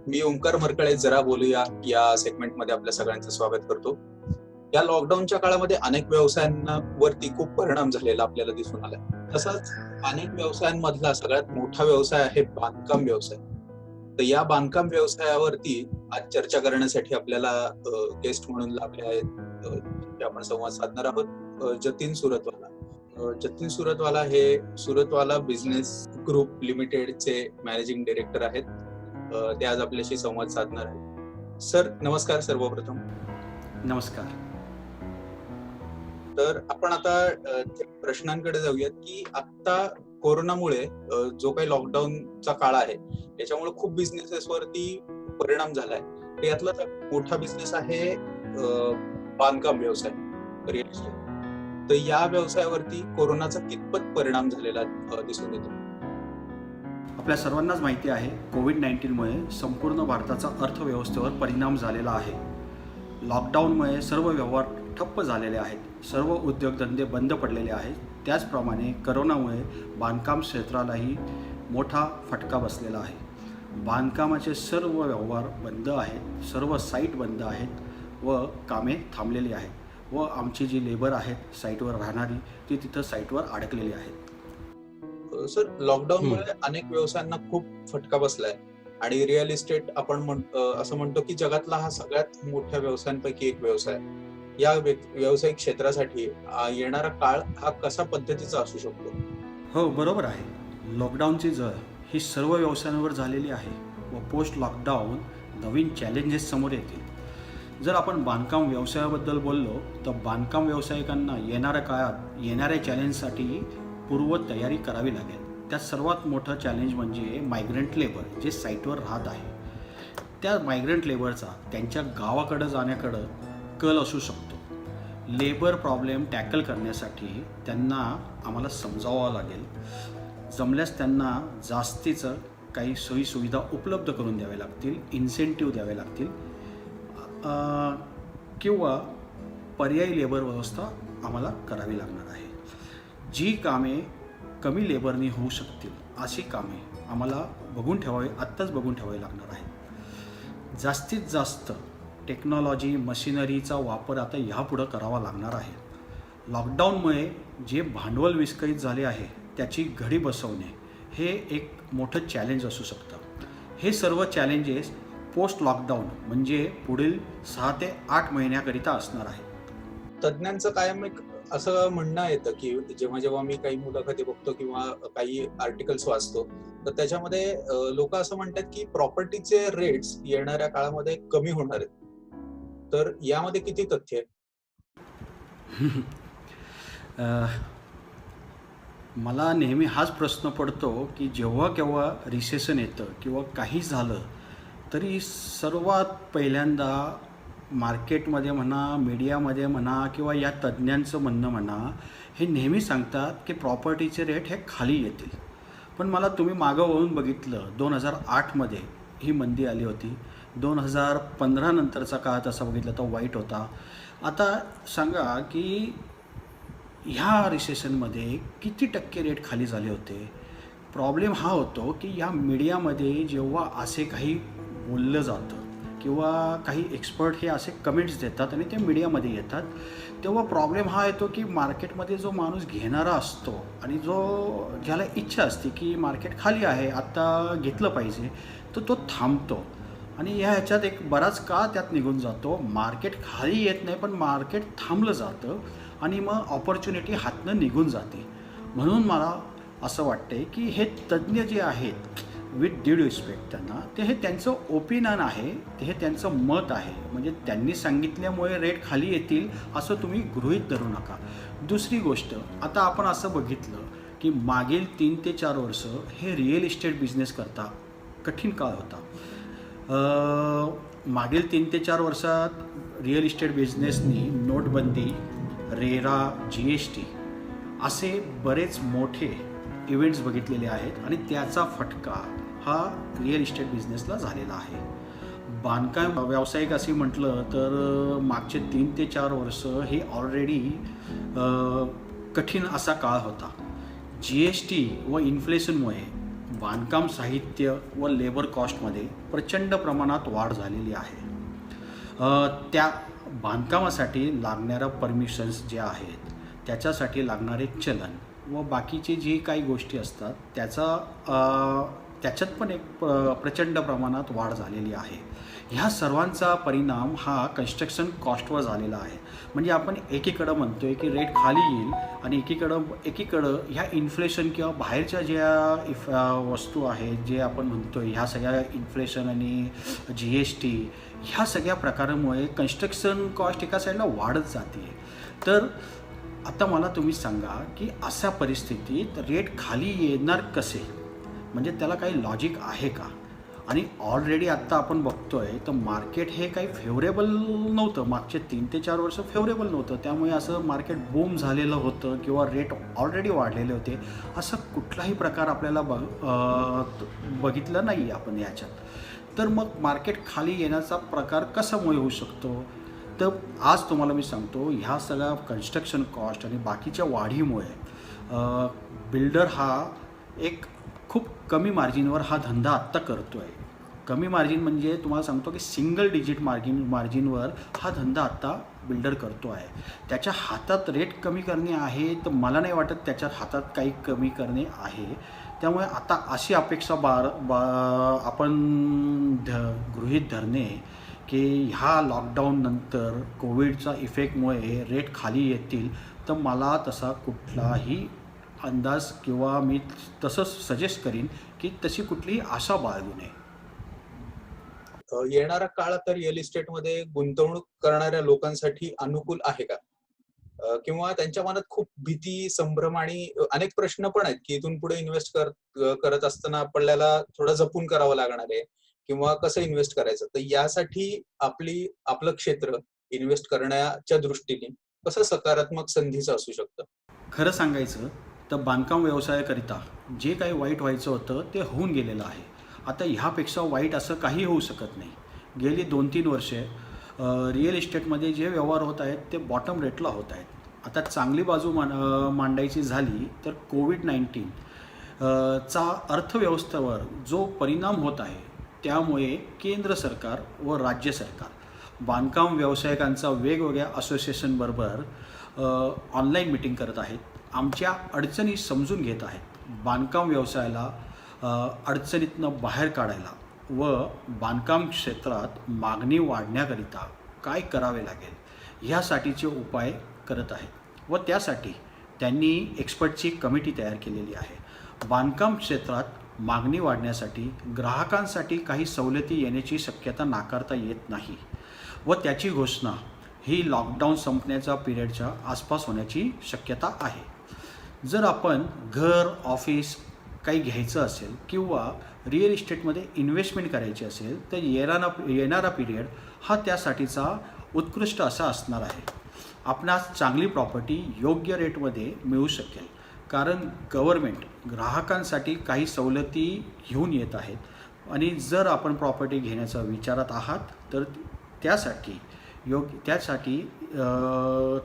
मी ओंकार मरकळे जरा बोलूया या सेगमेंटमध्ये आपल्या सगळ्यांचं स्वागत करतो. या लॉकडाऊनच्या काळामध्ये अनेक व्यवसायांवरती खूप परिणाम झालेला आपल्याला दिसून आला. तसाच अनेक व्यवसायांमधला सगळ्यात मोठा व्यवसाय आहे बांधकाम व्यवसाय. तर या बांधकाम व्यवसायावरती आज चर्चा करण्यासाठी आपल्याला गेस्ट म्हणून लाभले आहेत. ज्यांच्याशी आपण संवाद साधणार आहोत. जतीन सुरतवाला. जतीन सुरतवाला हे सुरतवाला बिझनेस ग्रुप लिमिटेडचे मॅनेजिंग डायरेक्टर आहेत. ते आज आपल्याशी संवाद साधणार आहेत. सर नमस्कार सर्वप्रथम. नमस्कार. तर आपण आता प्रश्नांकडे जाऊयात की आता कोरोनामुळे जो काही लॉकडाऊनचा काळ आहे त्याच्यामुळे खूप बिझनेसेसवरती परिणाम झालाय. यातला मोठा बिझनेस आहे बांधकाम व्यवसाय, रिअल इस्टेट. तर या व्यवसायावरती कोरोनाचा कितपत परिणाम झालेला दिसून येतो? आपल्या सर्वांनाच माहिती आहे, कोविड-19मुळे संपूर्ण भारताचा अर्थव्यवस्थेवर परिणाम झालेला आहे. लॉकडाऊनमुळे सर्व व्यवहार ठप्प झालेले आहेत, सर्व उद्योगधंदे बंद पडलेले आहेत. त्याचप्रमाणे करोनामुळे बांधकाम क्षेत्रालाही मोठा फटका बसलेला आहे. बांधकामाचे सर्व व्यवहार बंद आहेत, सर्व साईट बंद आहेत व कामे थांबलेली आहेत व आमची जी लेबर आहेत साईटवर राहणारी ती तिथं साईटवर अडकलेली आहेत. सर लॉकडाऊनमुळे अनेक व्यवसायांना खूप फटका बसलाय आणि रिअल इस्टेट आपण असं म्हणतो की जगातला हा सगळ्यात मोठ्या व्यवसायांपैकी एक व्यवसाय. या व्यावसायिक क्षेत्रासाठी येणारा काळ हा कशा पद्धतीचा असू शकतो? हो, बरोबर आहे. लॉकडाऊनची झळ ही सर्व व्यवसायांवर झालेली आहे व पोस्ट लॉकडाऊन नवीन चॅलेंजेस समोर येतील. जर आपण बांधकाम व्यवसायाबद्दल बोललो तर बांधकाम व्यावसायिकांना येणाऱ्या काळात येणाऱ्या चॅलेंजसाठी पूर्वतयारी करावी लागेल. त्यात सर्वात मोठं चॅलेंज म्हणजे मायग्रंट लेबर जे साईटवर राहत आहे. त्या मायग्रंट लेबरचा त्यांच्या गावाकडं जाण्याकडं कल असू शकतो. लेबर प्रॉब्लेम टॅकल करण्यासाठी त्यांना आम्हाला समजावावं लागेल. जमल्यास त्यांना जास्तीचं काही सोयीसुविधा उपलब्ध करून द्यावे लागतील, इन्सेंटिव्ह द्यावे लागतील किंवा पर्यायी लेबर व्यवस्था आम्हाला करावी लागणार आहे. जी कामे कमी लेबरनी होऊ शकतील अशी कामे आम्हाला आत्ताच बघून ठेवावी लागणार आहे. जास्तीत जास्त टेक्नॉलॉजी मशिनरीचा वापर आता ह्यापुढं करावा लागणार आहे. लॉकडाऊनमुळे जे भांडवल विस्कळीत झाले आहे त्याची घडी बसवणे हे एक मोठं चॅलेंज असू शकतं. हे सर्व चॅलेंजेस पोस्ट लॉकडाऊन म्हणजे पुढील 6 ते 8 महिन्याकरिता असणार आहे. तज्ज्ञांचं कायम एक असं म्हणणं येतं की जेव्हा जेव्हा मी काही मुलाखती बघतो किंवा काही आर्टिकल्स वाचतो तर त्याच्यामध्ये लोक असं म्हणतात की प्रॉपर्टीचे रेट्स येणाऱ्या काळामध्ये कमी होणार आहेत. तर यामध्ये किती तथ्य आहे? मला नेहमी हाच प्रश्न पडतो की जेव्हा केव्हा रिसेशन येतं किंवा काही झालं तरी सर्वात पहिल्यांदा मार्केटमध्ये म्हणा, मीडियामध्ये म्हणा किंवा या तज्ज्ञांचं म्हणणं म्हणा, हे नेहमी सांगतात की प्रॉपर्टीचे रेट हे खाली येतील. पण मला तुम्ही मागं वळून बघितलं 2008मध्ये ही मंदी आली होती. 2015 नंतरचा काळ तसा बघितला तर वाईट होता. आता सांगा की ह्या रिसेशनमध्ये किती टक्के रेट खाली झाले होते? प्रॉब्लेम हा होतो की या मीडियामध्ये जेव्हा असे काही बोललं जातं किंवा काही एक्सपर्ट हे असे कमेंट्स देतात आणि ते मीडियामध्ये येतात तेव्हा प्रॉब्लेम हा येतो की मार्केटमध्ये जो माणूस घेणारा असतो आणि ज्याला इच्छा असते की मार्केट खाली आहे आत्ता घेतलं पाहिजे तर तो थांबतो आणि ह्याच्यात एक बराच काळ त्यात निघून जातो. मार्केट खाली येत नाही पण मार्केट थांबलं जातं आणि मग ऑपॉर्च्युनिटी हातनं निघून जाते. म्हणून मला असं वाटते की हे तज्ज्ञ जे आहेत विथ ड्यू रिस्पेक्ट त्यांना हे त्यांचं ओपिनियन आहे, हे त्यांचं मत आहे. म्हणजे त्यांनी सांगितल्यामुळे रेट खाली येतील असं तुम्ही गृहीत धरू नका. दुसरी गोष्ट, आता आपण असं बघितलं की मागील 3 ते 4 वर्ष हे रिअल इस्टेट बिझनेस करता कठीण काळ होता. मागील 3 ते 4 वर्षात रिअल इस्टेट बिझनेसनी नोटबंदी, रेरा, GST असे बरेच मोठे इव्हेंट्स बघितलेले आहेत आणि त्याचा फटका हा रिअल इस्टेट बिझनेसला झालेला आहे. बांधकाम व्यावसायिक असे म्हटलं तर मागचे 3 ते 4 वर्ष हे ऑलरेडी कठीण असा काळ होता. GST व इन्फ्लेशनमुळे बांधकाम साहित्य व लेबर कॉस्टमध्ये प्रचंड प्रमाणात वाढ झालेली आहे. त्या बांधकामासाठी लागणाऱ्या परमिशन्स ज्या आहेत, त्याच्यासाठी लागणारे चलन व बाकीचे जे काही गोष्टी असतात त्याच्यात पण एक प्रचंड प्रमाणात वाढ झालेली आहे. ह्या सर्वांचा परिणाम हा कन्स्ट्रक्शन कॉस्टवर झालेला आहे. म्हणजे आपण एकीकडं म्हणतो आहे की रेट खाली येईल आणि एकीकडं ह्या इन्फ्लेशन किंवा बाहेरच्या ज्या वस्तू आहेत, जे आपण म्हणतो आहे ह्या सगळ्या इन्फ्लेशन आणि GST ह्या सगळ्या प्रकारामुळे कन्स्ट्रक्शन कॉस्ट एका साईडला वाढत जाते. तर आता मला तुम्ही सांगा की अशा परिस्थितीत रेट खाली येणार कसे? म्हणजे त्याला काही लॉजिक आहे का? आणि ऑलरेडी आत्ता आपण बघतो आहे तर मार्केट हे काही फेवरेबल नव्हतं. मागचे 3 ते 4 वर्ष फेवरेबल नव्हतं. त्यामुळे असं मार्केट बूम झालेलं होतं किंवा रेट ऑलरेडी वाढलेले होते असं कुठलाही प्रकार आपल्याला बघितलं नाही आपण याच्यात. तर मग मार्केट खाली येण्याचा प्रकार कशामुळे होऊ शकतो? तर आज तुम्हाला मी सांगतो, ह्या सगळ्या कन्स्ट्रक्शन कॉस्ट आणि बाकीच्या वाढीमुळे बिल्डर हा एक खूप कमी मार्जिनवर हा धंदा आत्ता करतो आहे. कमी मार्जिन म्हणजे तुम्हाला सांगतो की सिंगल डिजिट मार्जिनवर हा धंदा आत्ता बिल्डर करतो आहे. त्याच्या हातात रेट कमी करणे आहे तर मला नाही वाटत त्याच्या हातात काही कमी करणे आहे. त्यामुळे आता अशी अपेक्षा आपण गृहीत धरणे की ह्या लॉकडाऊननंतर कोविडचा इफेक्टमुळे रेट खाली येतील, तर मला तसा कुठलाही अंदाज किंवा मी तसंच सजेस्ट करीन की तशी कुठलीही आशा बाळगू नये. येणारा काळ आता रिअल इस्टेटमध्ये गुंतवणूक करणाऱ्या लोकांसाठी अनुकूल आहे का? किंवा त्यांच्या मनात खूप भीती, संभ्रम आणि अनेक प्रश्न पण आहेत की इथून पुढे इन्व्हेस्ट करत असताना आपल्याला थोडं जपून करावं लागणार आहे किंवा कसं इन्व्हेस्ट करायचं. तर यासाठी आपलं क्षेत्र इन्व्हेस्ट करण्याच्या दृष्टीने कसं सकारात्मक संधीचं असू शकतं? खरं सांगायचं तर बांधकाम व्यवसायाकरिता जे काही वाईट व्हायचं होतं ते होऊन गेलेलं आहे. आता ह्यापेक्षा वाईट असं काही होऊ शकत नाही. गेली 2-3 वर्षे रिअल इस्टेटमध्ये जे व्यवहार होत आहेत ते बॉटम रेटला होत आहेत. आता चांगली बाजू मांडायची झाली तर कोविड-19 चा अर्थव्यवस्थेवर जो परिणाम होत आहे, त्यामुळे केंद्र सरकार व राज्य सरकार बांधकाम व्यावसायिकांचा वेगवेगळ्या असोसिएशनबरोबर ऑनलाईन मीटिंग करत आहेत. आमच्या अडचणी समजून घेत आहेत. बांधकाम व्यवसायाला अडचणीतनं बाहेर काढायला व बांधकाम क्षेत्रात मागणी वाढण्याकरिता काय करावे लागेल ह्यासाठीचे उपाय करत आहेत व त्यासाठी त्यांनी एक्सपर्टची कमिटी तयार केलेली आहे. बांधकाम क्षेत्रात मागणी वाढण्यासाठी ग्राहकांसाठी काही सवलती येण्याची शक्यता नाकारता येत नाही व त्याची घोषणा ही लॉकडाऊन संपण्याच्या पिरियडच्या आसपास होण्याची शक्यता आहे. जर आपण घर, ऑफिस काही घ्यायचं असेल किंवा रिअल इस्टेटमध्ये इन्व्हेस्टमेंट करायची असेल तर येणारा पिरियड हा त्यासाठीचा उत्कृष्ट असा असणार आहे. आपणास चांगली प्रॉपर्टी योग्य रेटमध्ये मिळू शकेल, कारण गव्हर्मेंट ग्राहकांसाठी काही सवलती घेऊन येत आहेत आणि जर आपण प्रॉपर्टी घेण्याचा विचारात आहात तर त्यासाठी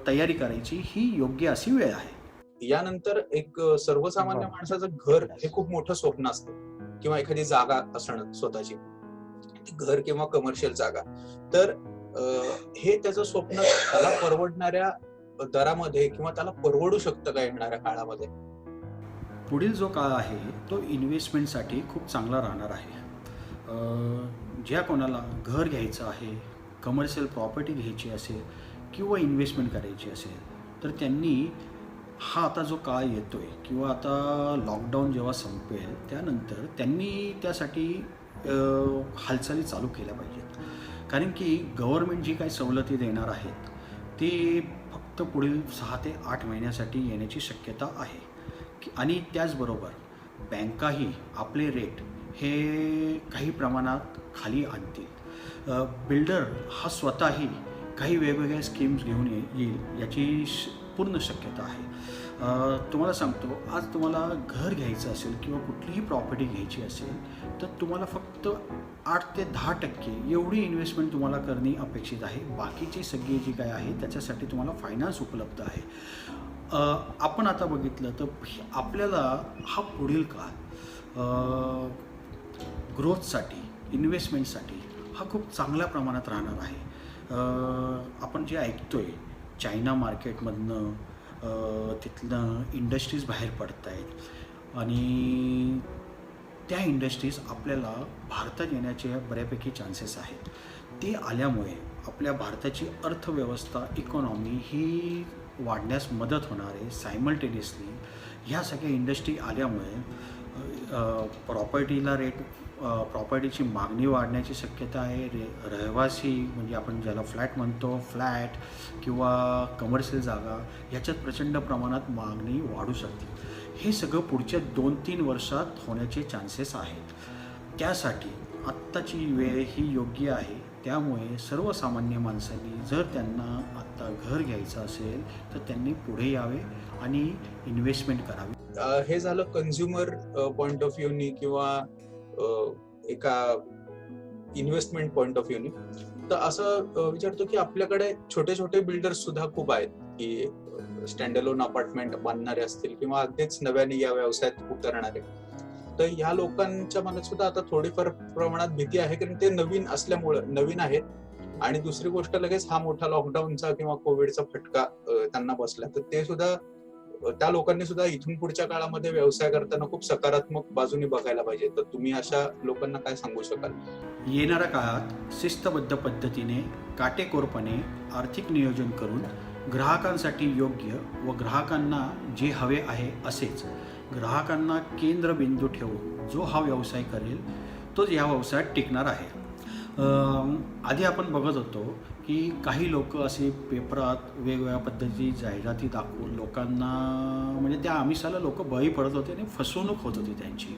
तयारी करायची ही योग्य अशी वेळ आहे. यानंतर एक सर्वसामान्य माणसाचं घर हे खूप मोठं स्वप्न असतं किंवा एखादी जागा असणं स्वतःची, घर किंवा कमर्शियल जागा. तर हे त्याचं स्वप्न त्याला परवडणाऱ्या दरामध्ये किंवा त्याला परवडू शकतं का येणाऱ्या काळामध्ये? पुढील जो काळ आहे तो इन्व्हेस्टमेंटसाठी खूप चांगला राहणार आहे. ज्या कोणाला घर घ्यायचं आहे, कमर्शियल प्रॉपर्टी घ्यायची असेल किंवा इन्व्हेस्टमेंट करायची असेल तर त्यांनी हा आता जो काळ येतो आहे किंवा आता लॉकडाऊन जेव्हा संपेल त्यानंतर त्यांनी त्यासाठी हालचाली चालू केल्या पाहिजेत. कारण की गव्हर्मेंट जी काही सवलती देणार आहेत ते फक्त पुढील 6 ते 8 महिन्यासाठी येण्याची शक्यता आहे. आणि त्याचबरोबर बँकाही आपले रेट हे काही प्रमाणात खाली आणतील. बिल्डर हा स्वतःही काही वेगवेगळ्या स्कीम्स घेऊन येईल याची पूर्ण शक्यता आहे. तुम्हाला सांगतो, आज तुम्हाला घर घ्यायचं असेल किंवा कुठलीही प्रॉपर्टी घ्यायची असेल तर तुम्हाला फक्त 8 ते 10% एवढी इन्व्हेस्टमेंट तुम्हाला करणे अपेक्षित आहे. बाकीची सगळी जी काय आहे त्याच्यासाठी तुम्हाला फायनान्स उपलब्ध आहे. आपण आता बघितलं तर आपल्याला हा पुढील काळ ग्रोथसाठी, इन्व्हेस्टमेंटसाठी हा खूप चांगल्या प्रमाणात राहणार आहे. आपण जे ऐकतो आहे चायना मार्केटमधनं तिथनं इंडस्ट्रीज बाहेर पडत आहेत आणि त्या इंडस्ट्रीज आपल्याला भारतात येण्याचे बऱ्यापैकी चान्सेस आहेत. ते आल्यामुळे आपल्या भारताची अर्थव्यवस्था, इकॉनॉमी ही वाढण्यास मदत होणार आहे. सायमल्टेनियसली ह्या सगळ्या इंडस्ट्री आल्यामुळे प्रॉपर्टीची मागणी वाढण्याची शक्यता आहे. रहिवासी म्हणजे आपण ज्याला फ्लॅट म्हणतो, फ्लॅट किंवा कमर्शियल जागा ह्याच्यात प्रचंड प्रमाणात मागणी वाढू शकते. हे सगळं पुढच्या 2-3 वर्षात होण्याचे चान्सेस आहेत. त्यासाठी आत्ताची वेळ ही योग्य आहे. त्यामुळे सर्वसामान्य माणसांनी जर त्यांना आत्ता घर घ्यायचं असेल तर त्यांनी पुढे यावे आणि इन्व्हेस्टमेंट करावी. हे झालं कन्झ्युमर पॉइंट ऑफ व्ह्यूनी किंवा एका इन्व्हेस्टमेंट पॉइंट ऑफ व्ह्यूनी. तर असं विचारतो की आपल्याकडे छोटे छोटे बिल्डर्स सुद्धा खूप आहेत की स्टँडअलोन अपार्टमेंट बांधणारे असतील किंवा अगदीच नव्याने या व्यवसायात उतरणारे. तर ह्या लोकांच्या मनात सुद्धा आता थोडीफार प्रमाणात भीती आहे, कारण ते नवीन आहेत. आणि दुसरी गोष्ट, लगेच हा मोठा लॉकडाऊनचा किंवा कोविडचा फटका त्यांना बसला. तर ते सुद्धा, त्या लोकांनी सुद्धा इथून पुढच्या काळामध्ये व्यवसाय करताना खूप सकारात्मक बाजूने बघायला पाहिजे. तर तुम्ही अशा लोकांना काय सांगू शकाल? येणाऱ्या काळात शिस्तबद्ध पद्धतीने, काटेकोरपणे आर्थिक नियोजन करून ग्राहकांसाठी योग्य व ग्राहकांना जे हवे आहे असेच ग्राहकांना केंद्रबिंदू ठेवून जो हा व्यवसाय करेल तोच या व्यवसायात टिकणार आहे. आधी आपण बघत होतो की काही लोक असे पेपरात वेगवेगळ्या पद्धतीची जाहिराती दाखवून लोकांना, म्हणजे त्या आमिषाला लोक बळी पडत होते आणि फसवणूक होत होती त्यांची.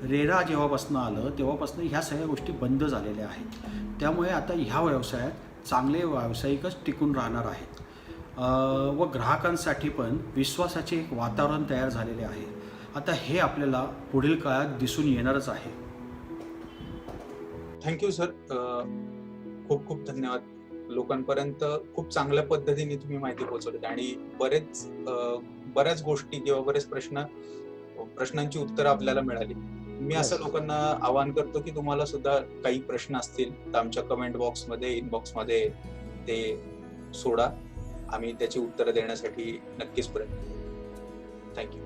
रेरा जेव्हापासून आलं तेव्हापासून ह्या सगळ्या गोष्टी बंद झालेल्या आहेत. त्यामुळे आता ह्या व्यवसायात चांगले व्यावसायिकच टिकून राहणार आहेत व ग्राहकांसाठी पण विश्वासाचे एक वातावरण तयार झालेले आहे. आता हे आपल्याला पुढील काळात दिसून येणारच आहे. थँक्यू सर, खूप खूप धन्यवाद. लोकांपर्यंत खूप चांगल्या पद्धतीने तुम्ही माहिती पोहोचवली आणि बऱ्याच गोष्टी किंवा बरेच प्रश्नांची उत्तरं आपल्याला मिळाली. मी असं लोकांना आवाहन करतो की तुम्हाला सुद्धा काही प्रश्न असतील तर आमच्या कमेंट बॉक्समध्ये, इनबॉक्समध्ये ते सोडा. आम्ही त्याची उत्तरं देण्यासाठी नक्कीच प्रयत्न करू. थँक्यू.